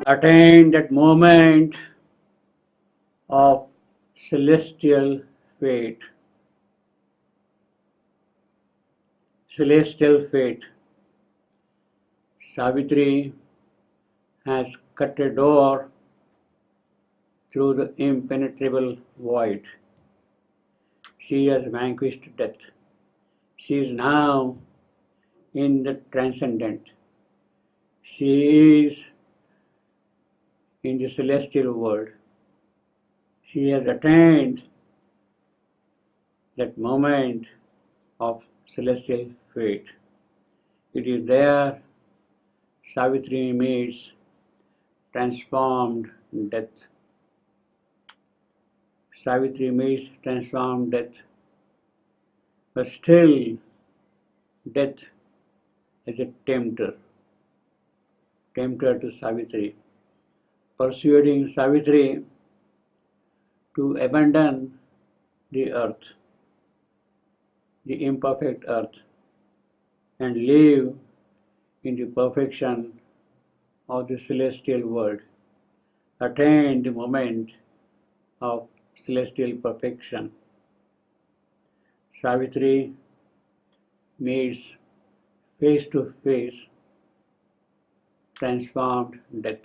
attain that moment of celestial fate. Celestial fate. Savitri has cut a door through the impenetrable void. She has vanquished death. She is now in the transcendent. She is in the celestial world. She has attained that moment of celestial fate. It is there Savitri meets transformed death. Savitri meets transformed death. But still, death is a tempter to Savitri, persuading Savitri to abandon the earth, the imperfect earth, and live in the perfection of the celestial world, attain the moment of celestial perfection. Savitri meets face to face transformed death,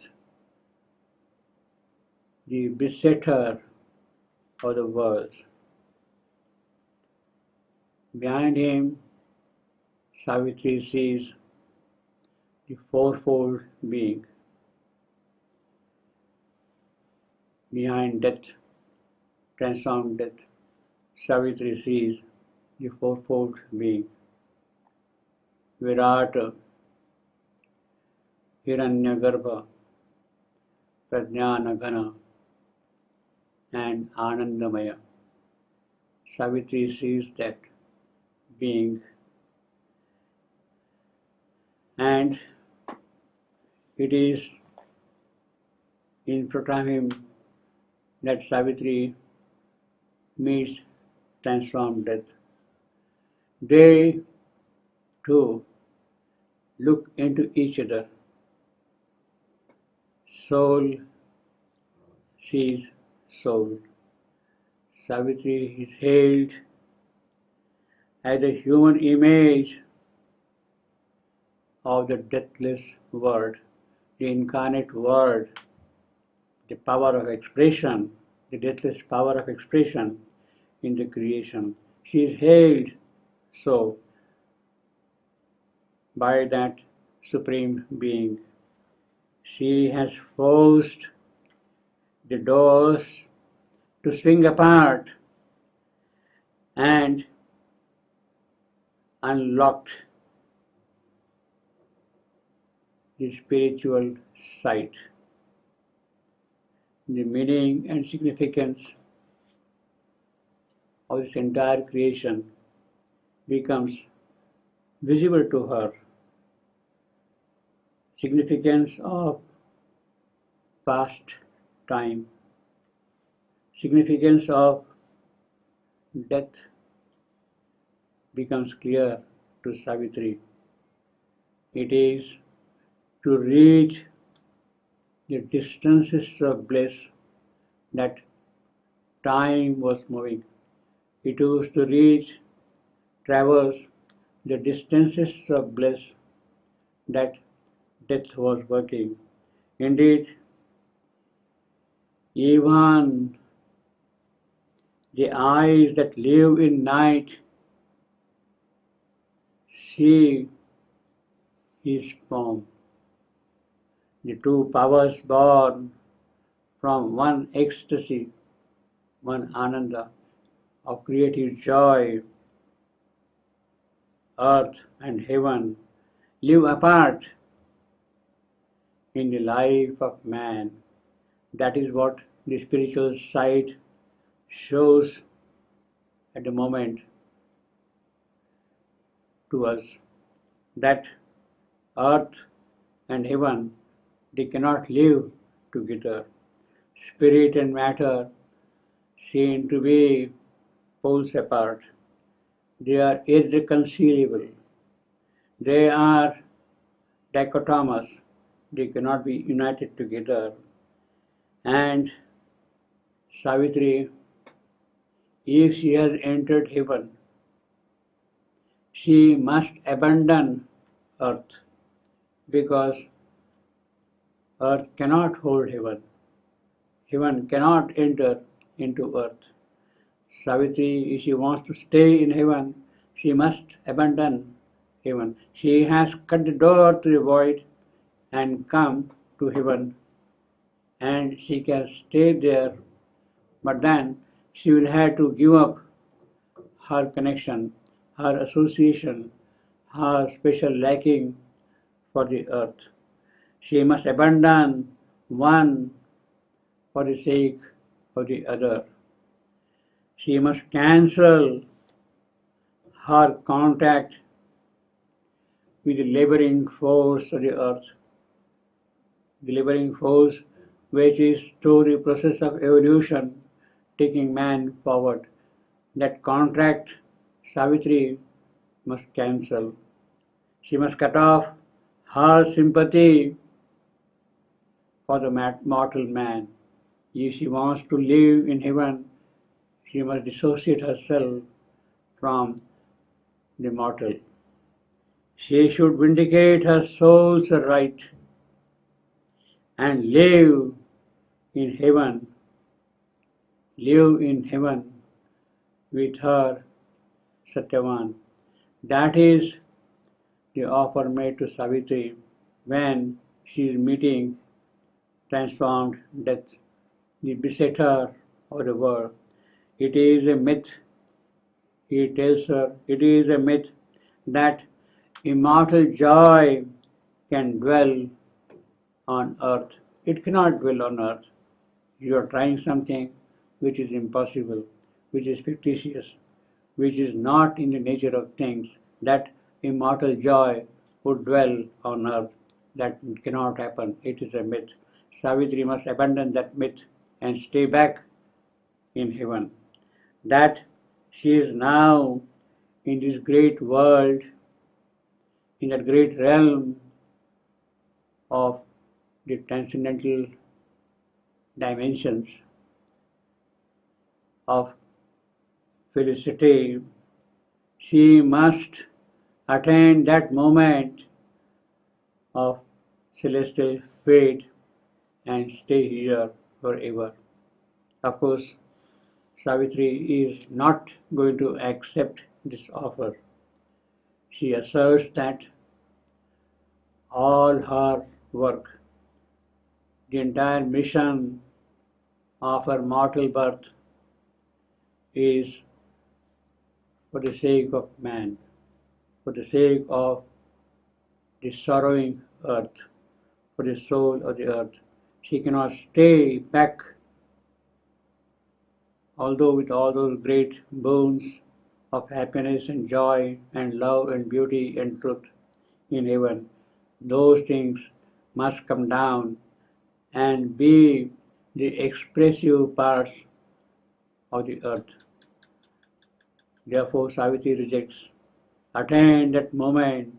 the besetter of the world. Behind him, Savitri sees the fourfold being. Behind death, transformed death, Savitri sees the fourfold being. Virata, Hiranyagarbha, Prajnanaghana, and Anandamaya. Savitri sees that being, and it is in front of him that Savitri meets transformed death. They too look into each other. Soul sees soul. Savitri is hailed as a human image of the deathless Word, the incarnate Word, the power of expression, the deathless power of expression in the creation. She is hailed so by that Supreme Being. She has forced the doors to swing apart and unlocked the spiritual sight. The meaning and significance of this entire creation becomes visible to her. Significance of past time, significance of death becomes clear to Savitri. It is to reach the distances of bliss that time was moving. It was to traverse the distances of bliss that death was working. Indeed, even the eyes that live in night see his form. The two powers born from one ecstasy, one ananda of creative joy, earth and heaven, live apart in the life of man. That is what the spiritual sight shows at the moment to us, that earth and heaven, they cannot live together. Spirit and matter seem to be poles apart. They are irreconcilable. They are dichotomous. They cannot be united together. And Savitri, if she has entered heaven, she must abandon earth because earth cannot hold heaven. Heaven cannot enter into earth. Savitri, if she wants to stay in heaven, she must abandon heaven. She has cut the door to the void and come to heaven, and she can stay there, but then she will have to give up her connection, her association, her special liking for the earth. She must abandon one for the sake of the other. She must cancel her contact with the laboring force of the earth, the laboring force which is through the process of evolution taking man forward. That contract Savitri must cancel. She must cut off her sympathy for the mortal man. If she wants to live in heaven, she must dissociate herself from the mortal. She should vindicate her soul's right and live in heaven, with her Satyavan. That is the offer made to Savitri when she is meeting transformed death, the besetter of the world. It is a myth, he tells her, it is a myth that immortal joy can dwell on earth. It cannot dwell on earth. You are trying something which is impossible, which is fictitious, which is not in the nature of things. That immortal joy would dwell on earth. That cannot happen. It is a myth. Savitri must abandon that myth and stay back in heaven. That she is now in this great world, in that great realm of the transcendental dimensions of felicity, she must attain that moment of celestial fate and stay here forever. Of course, Savitri is not going to accept this offer. She asserts that all her work, the entire mission of her mortal birth is for the sake of man, for the sake of the sorrowing earth, for the soul of the earth. She cannot stay back, although with all those great boons of happiness and joy and love and beauty and truth in heaven. Those things must come down and be the expressive parts of the earth. Therefore, Savitri rejects. Attain that moment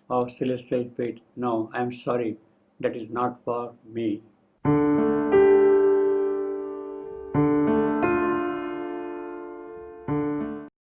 of celestial fate. No, I am sorry, that is not for me.